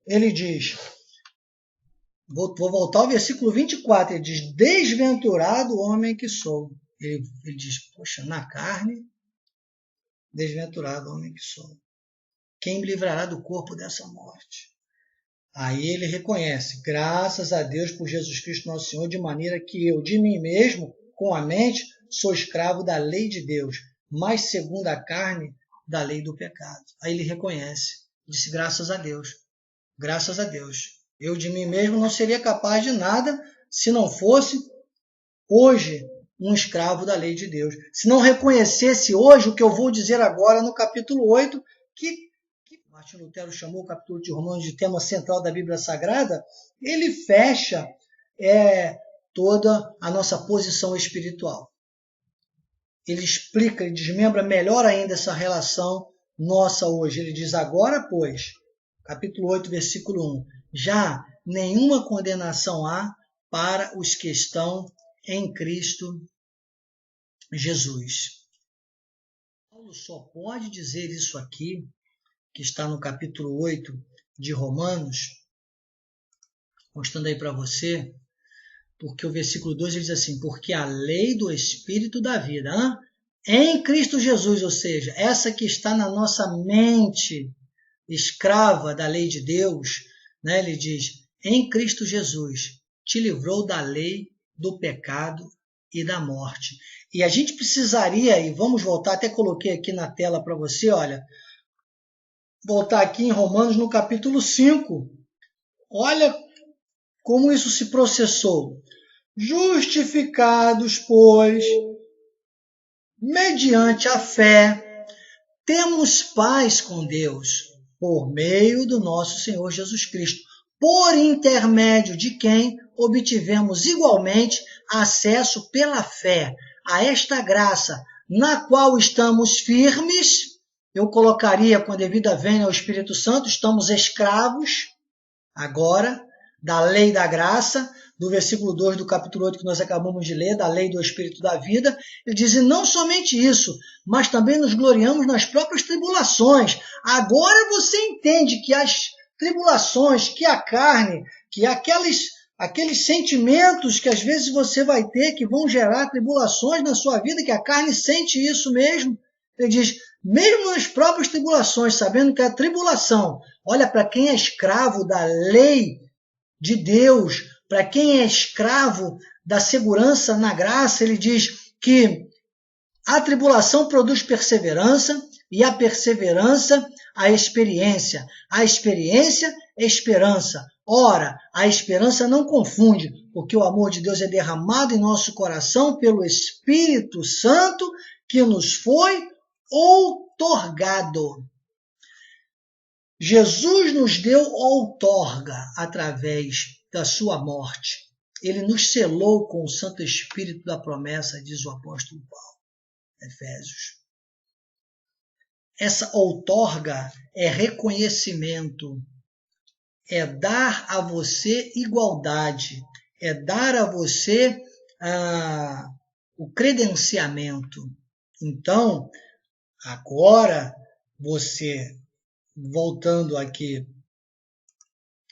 Ele diz... Vou voltar ao versículo 24, ele diz, desventurado homem que sou. Ele diz, poxa, na carne, desventurado homem que sou. Quem me livrará do corpo dessa morte? Aí ele reconhece, graças a Deus por Jesus Cristo nosso Senhor, de maneira que eu, de mim mesmo, com a mente, sou escravo da lei de Deus, mas segundo a carne, da lei do pecado. Aí ele reconhece, disse, graças a Deus, graças a Deus. Eu de mim mesmo não seria capaz de nada se não fosse hoje um escravo da lei de Deus. Se não reconhecesse hoje o que eu vou dizer agora no capítulo 8, que Martim Lutero chamou o capítulo de Romanos de tema central da Bíblia Sagrada, ele fecha toda a nossa posição espiritual. Ele explica, ele desmembra melhor ainda essa relação nossa hoje. Ele diz, agora, pois, capítulo 8, versículo 1, já nenhuma condenação há para os que estão em Cristo Jesus. Paulo só pode dizer isso aqui, que está no capítulo 8 de Romanos, mostrando aí para você, porque o versículo 2 ele diz assim, porque a lei do Espírito da vida, em Cristo Jesus, ou seja, essa que está na nossa mente, escrava da lei de Deus, né? Ele diz, em Cristo Jesus, te livrou da lei, do pecado e da morte. E a gente precisaria, e vamos voltar, até coloquei aqui na tela para você, olha, voltar aqui em Romanos no capítulo 5. Olha como isso se processou. Justificados, pois, mediante a fé, temos paz com Deus, por meio do nosso Senhor Jesus Cristo, por intermédio de quem obtivemos igualmente acesso pela fé a esta graça, na qual estamos firmes. Eu colocaria, com a devida vênia ao Espírito Santo, estamos escravos, agora, da lei da graça, do versículo 2 do capítulo 8 que nós acabamos de ler, da lei do Espírito da vida. Ele diz, e não somente isso, mas também nos gloriamos nas próprias tribulações. Agora você entende que as tribulações, que a carne, que aqueles sentimentos que às vezes você vai ter, que vão gerar tribulações na sua vida, que a carne sente isso mesmo. Ele diz, mesmo nas próprias tribulações, sabendo que a tribulação, olha, para quem é escravo da lei de Deus, para quem é escravo da segurança na graça, ele diz que A tribulação produz perseverança, e a perseverança, a experiência. A experiência, esperança. Ora, a esperança não confunde, porque o amor de Deus é derramado em nosso coração pelo Espírito Santo que nos foi outorgado. Jesus nos deu outorga através da sua morte. Ele nos selou com o Santo Espírito da promessa, diz o apóstolo Paulo, Efésios. Essa outorga é reconhecimento, é dar a você igualdade, é dar a você o credenciamento. Então, agora você, voltando aqui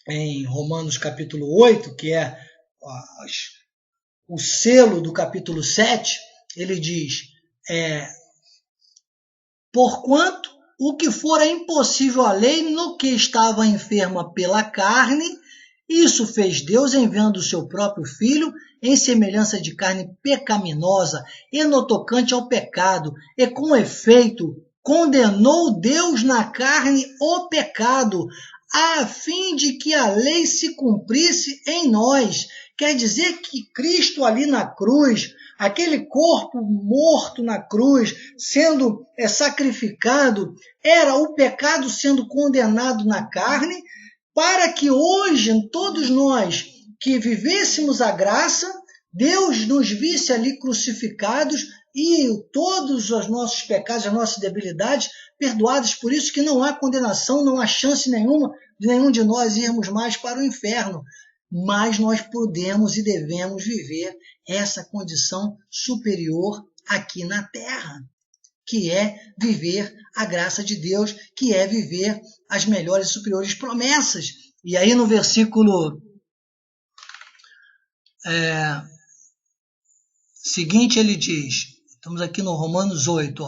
em Romanos capítulo 8, que é o selo do capítulo 7, ele diz, porquanto o que fora impossível à lei, no que estava enferma pela carne, isso fez Deus enviando o seu próprio Filho em semelhança de carne pecaminosa e no tocante ao pecado, e com efeito condenou Deus na carne o pecado, a fim de que a lei se cumprisse em nós. Quer dizer que Cristo ali na cruz, aquele corpo morto na cruz, sendo sacrificado, era o pecado sendo condenado na carne, para que hoje, todos nós que vivêssemos a graça, Deus nos visse ali crucificados e todos os nossos pecados, as nossas debilidades, perdoados. Por isso que não há condenação, não há chance nenhuma de nenhum de nós irmos mais para o inferno. Mas nós podemos e devemos viver essa condição superior aqui na terra, que é viver a graça de Deus, que é viver as melhores e superiores promessas. E aí no versículo seguinte ele diz, estamos aqui no Romanos 8,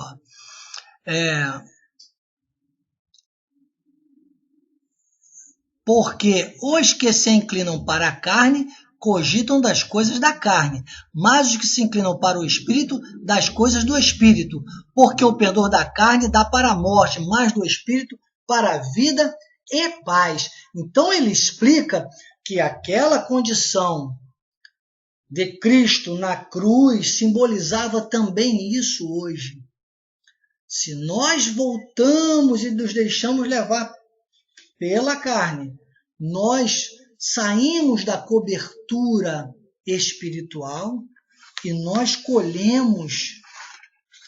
porque os que se inclinam para a carne cogitam das coisas da carne, mas os que se inclinam para o Espírito, das coisas do Espírito, porque o pendor da carne dá para a morte, mas do Espírito para a vida e paz. Então ele explica que aquela condição de Cristo na cruz simbolizava também isso hoje. Se nós voltamos e nos deixamos levar pela carne, nós saímos da cobertura espiritual e nós colhemos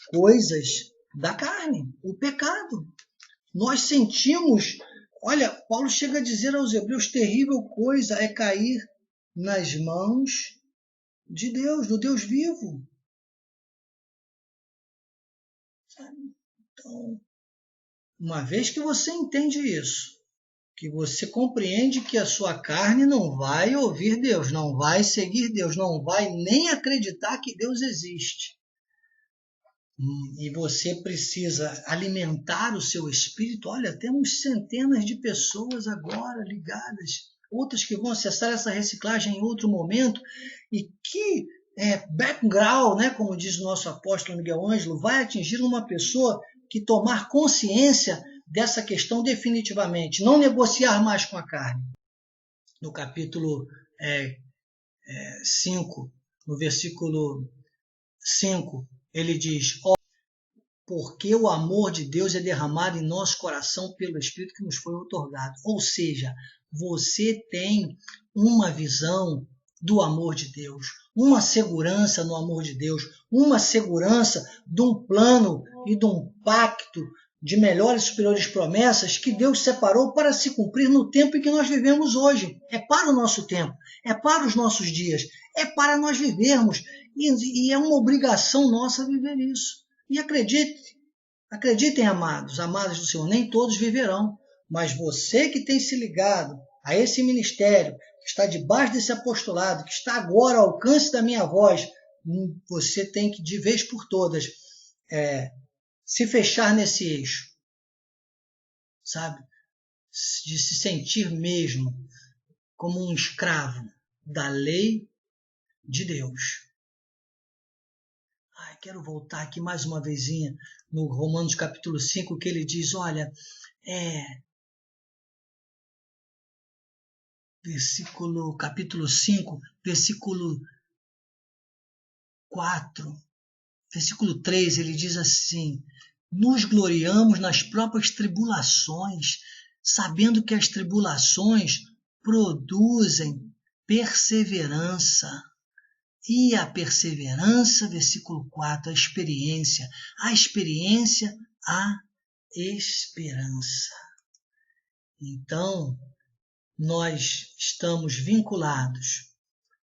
coisas da carne, o pecado. Nós sentimos, olha, Paulo chega a dizer aos Hebreus, terrível coisa é cair nas mãos de Deus, do Deus vivo. Então, uma vez que você entende isso, que você compreende que a sua carne não vai ouvir Deus, não vai seguir Deus, não vai nem acreditar que Deus existe. E você precisa alimentar o seu espírito. Olha, temos centenas de pessoas agora ligadas, outras que vão acessar essa reciclagem em outro momento, e que background, né, como diz o nosso apóstolo Miguel Ângelo, vai atingir uma pessoa que tomar consciência dessa questão definitivamente, não negociar mais com a carne. No capítulo 5, no versículo 5, ele diz, porque o amor de Deus é derramado em nosso coração pelo Espírito que nos foi outorgado. Ou seja, você tem uma visão do amor de Deus, uma segurança no amor de Deus, uma segurança de um plano e de um pacto de melhores e superiores promessas que Deus separou para se cumprir no tempo em que nós vivemos hoje. É para o nosso tempo, é para os nossos dias, é para nós vivermos. E é uma obrigação nossa viver isso. E acreditem, amados do Senhor, nem todos viverão, mas você que tem se ligado a esse ministério, que está debaixo desse apostolado, que está agora ao alcance da minha voz, você tem que, de vez por todas, se fechar nesse eixo, sabe? De se sentir mesmo como um escravo da lei de Deus. Ai, quero voltar aqui mais uma vezinha no Romanos capítulo 5, que ele diz, olha, capítulo 5, versículo 4, versículo 3, ele diz assim, nos gloriamos nas próprias tribulações, sabendo que as tribulações produzem perseverança. E a perseverança, versículo 4, a experiência, a esperança. Então, nós estamos vinculados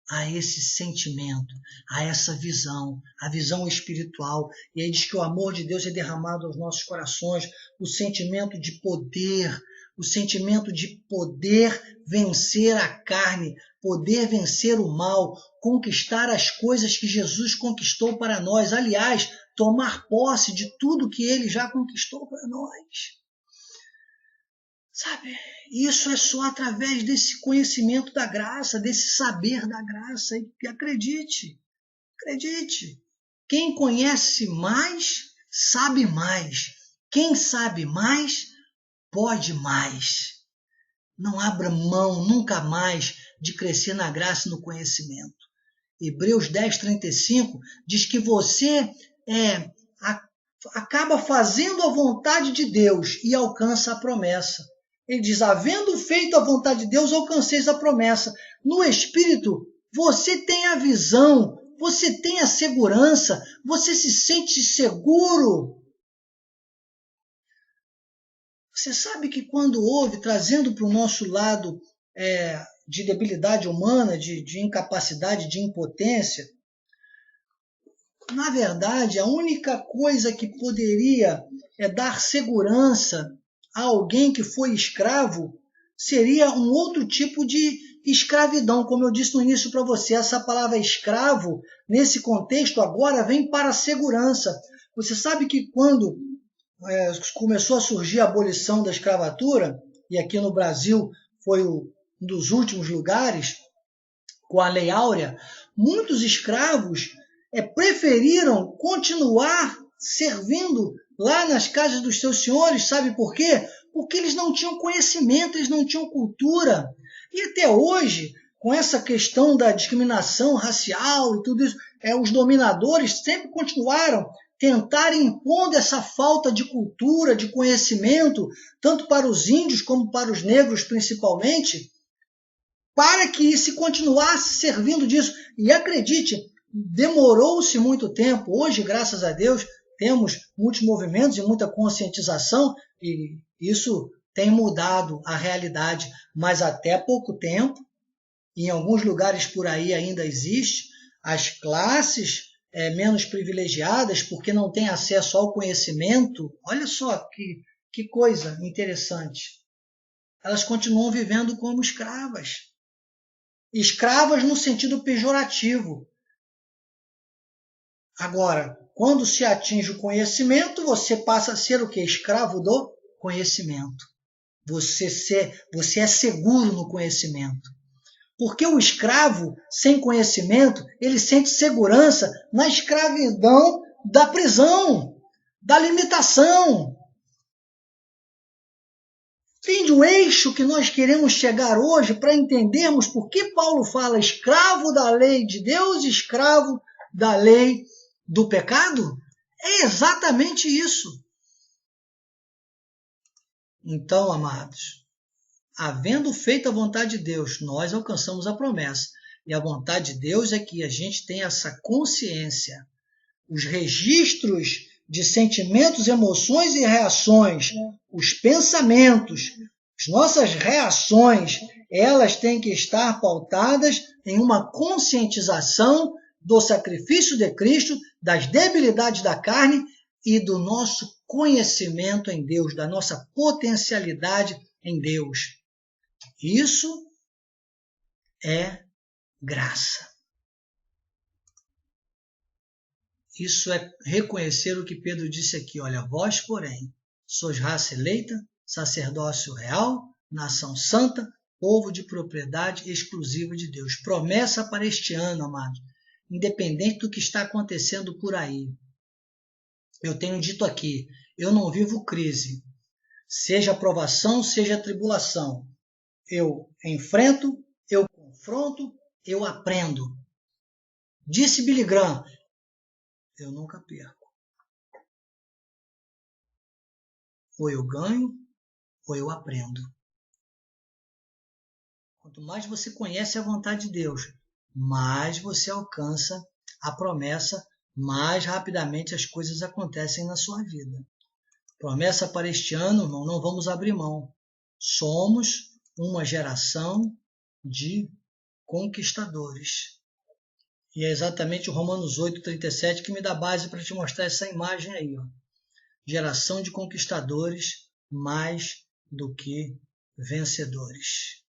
a esse sentimento, a essa visão, a visão espiritual. E aí diz que o amor de Deus é derramado aos nossos corações, o sentimento de poder vencer a carne, poder vencer o mal, conquistar as coisas que Jesus conquistou para nós. Aliás, tomar posse de tudo que ele já conquistou para nós. Sabe, isso é só através desse conhecimento da graça, desse saber da graça. E acredite, quem conhece mais, sabe mais. Quem sabe mais, pode mais. Não abra mão nunca mais de crescer na graça e no conhecimento. Hebreus 10:35 diz que você acaba fazendo a vontade de Deus e alcança a promessa. Ele diz, havendo feito a vontade de Deus, alcanceis a promessa. No Espírito, você tem a visão, você tem a segurança, você se sente seguro. Você sabe que quando houve, trazendo para o nosso lado de debilidade humana, de incapacidade, de impotência, na verdade, a única coisa que poderia dar segurança a alguém que foi escravo seria um outro tipo de escravidão. Como eu disse no início para você, essa palavra escravo, nesse contexto agora, vem para a segurança. Você sabe que quando começou a surgir a abolição da escravatura, e aqui no Brasil foi um dos últimos lugares, com a Lei Áurea, muitos escravos preferiram continuar servindo lá nas casas dos seus senhores. Sabe por quê? Porque eles não tinham conhecimento, eles não tinham cultura. E até hoje, com essa questão da discriminação racial e tudo isso, os dominadores sempre continuaram tentarem impondo essa falta de cultura, de conhecimento, tanto para os índios como para os negros principalmente, para que se continuasse servindo disso. E acredite, demorou-se muito tempo. Hoje, graças a Deus, temos muitos movimentos e muita conscientização, e isso tem mudado a realidade, mas até pouco tempo, em alguns lugares por aí ainda existe, as classes menos privilegiadas, porque não têm acesso ao conhecimento, olha só que coisa interessante, elas continuam vivendo como escravas. Escravas no sentido pejorativo. Agora, quando se atinge o conhecimento, você passa a ser o quê? Escravo do conhecimento. Você é seguro no conhecimento. Porque o escravo, sem conhecimento, ele sente segurança na escravidão da prisão, da limitação. Entende o eixo que nós queremos chegar hoje para entendermos por que Paulo fala escravo da lei de Deus, escravo da lei do pecado? É exatamente isso. Então, amados, havendo feito a vontade de Deus, nós alcançamos a promessa. E a vontade de Deus é que a gente tenha essa consciência, os registros de sentimentos, emoções e reações, os pensamentos, as nossas reações, elas têm que estar pautadas em uma conscientização do sacrifício de Cristo, das debilidades da carne e do nosso conhecimento em Deus, da nossa potencialidade em Deus. Isso é graça. Isso é reconhecer o que Pedro disse aqui. Olha, vós, porém, sois raça eleita, sacerdócio real, nação santa, povo de propriedade exclusiva de Deus. Promessa para este ano, amado. Independente do que está acontecendo por aí. Eu tenho dito aqui, eu não vivo crise. Seja provação, seja tribulação. Eu enfrento, eu confronto, eu aprendo. Disse Billy Graham, eu nunca perco. Ou eu ganho, ou eu aprendo. Quanto mais você conhece a vontade de Deus, mais você alcança a promessa, mais rapidamente as coisas acontecem na sua vida. Promessa para este ano, irmão, não vamos abrir mão. Somos uma geração de conquistadores. E é exatamente o Romanos 8:37 que me dá base para te mostrar essa imagem aí. Ó. Geração de conquistadores mais do que vencedores.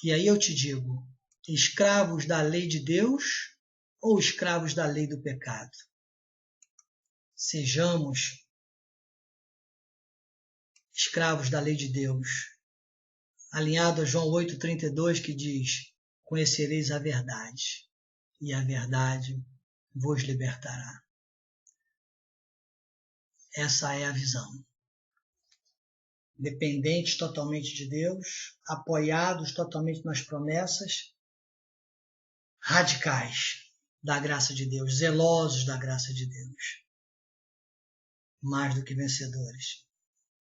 E aí eu te digo, escravos da lei de Deus ou escravos da lei do pecado? Sejamos escravos da lei de Deus, alinhado a João 8:32 que diz, conhecereis a verdade, e a verdade vos libertará. Essa é a visão. Dependentes totalmente de Deus, apoiados totalmente nas promessas, radicais da graça de Deus, zelosos da graça de Deus, mais do que vencedores,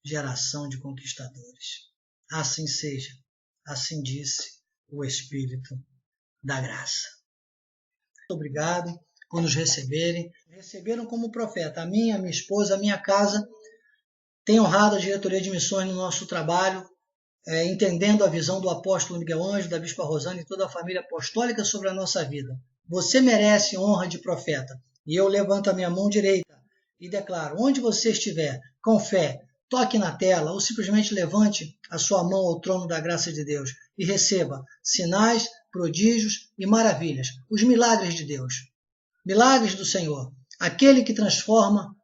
geração de conquistadores. Assim seja, assim disse o Espírito da graça. Muito obrigado por nos receberem. Receberam como profeta a minha esposa, a minha casa. Tem honrado a diretoria de missões no nosso trabalho, entendendo a visão do apóstolo Miguel Ângelo, da bispa Rosana e toda a família apostólica sobre a nossa vida. Você merece honra de profeta. E eu levanto a minha mão direita e declaro, onde você estiver, com fé, toque na tela ou simplesmente levante a sua mão ao trono da graça de Deus e receba sinais, prodígios e maravilhas, os milagres de Deus, milagres do Senhor, aquele que transforma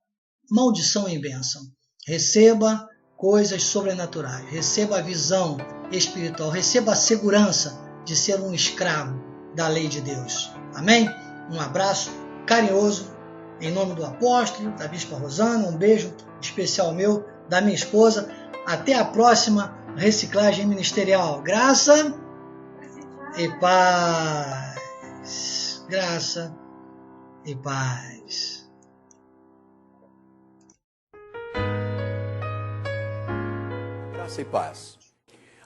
maldição em bênção. Receba coisas sobrenaturais, receba a visão espiritual, receba a segurança de ser um escravo da lei de Deus. Amém? Um abraço carinhoso em nome do apóstolo, da bispa Rosana, um beijo especial meu, da minha esposa. Até a próxima reciclagem ministerial. Graça e paz. Graça e paz. Graça e paz.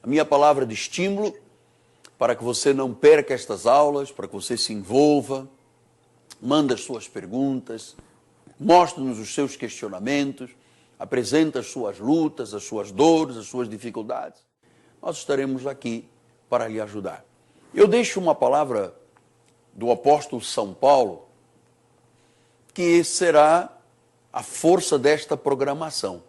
A minha palavra de estímulo para que você não perca estas aulas, para que você se envolva, manda as suas perguntas, mostre-nos os seus questionamentos, apresenta as suas lutas, as suas dores, as suas dificuldades. Nós estaremos aqui para lhe ajudar. Eu deixo uma palavra do apóstolo São Paulo, que será a força desta programação.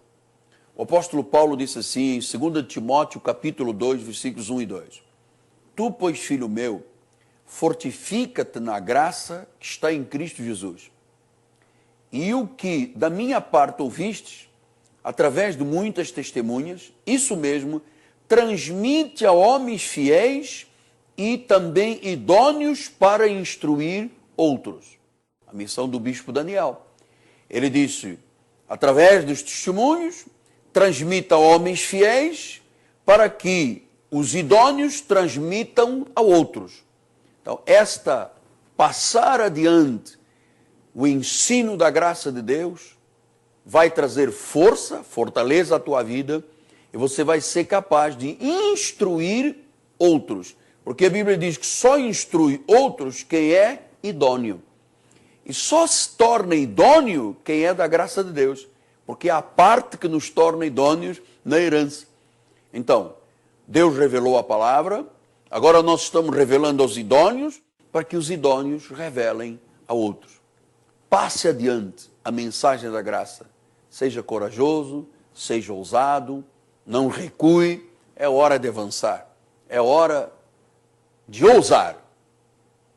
O apóstolo Paulo disse assim, em 2 Timóteo, capítulo 2, versículos 1 e 2. Tu, pois, filho meu, fortifica-te na graça que está em Cristo Jesus. E o que da minha parte ouvistes, através de muitas testemunhas, isso mesmo, transmite a homens fiéis e também idôneos para instruir outros. A missão do bispo Daniel. Ele disse, através dos testemunhos, transmita a homens fiéis para que os idôneos transmitam a outros. Então, passar adiante o ensino da graça de Deus vai trazer força, fortaleza à tua vida e você vai ser capaz de instruir outros. Porque a Bíblia diz que só instrui outros quem é idôneo. E só se torna idôneo quem é da graça de Deus. Porque é a parte que nos torna idôneos na herança. Então, Deus revelou a palavra, agora nós estamos revelando aos idôneos, para que os idôneos revelem a outros. Passe adiante a mensagem da graça. Seja corajoso, seja ousado, não recue, é hora de avançar. É hora de ousar.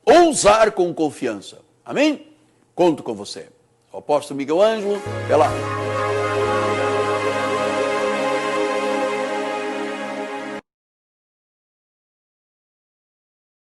Ousar com confiança. Amém? Conto com você. O apóstolo Miguel Ângelo, até lá.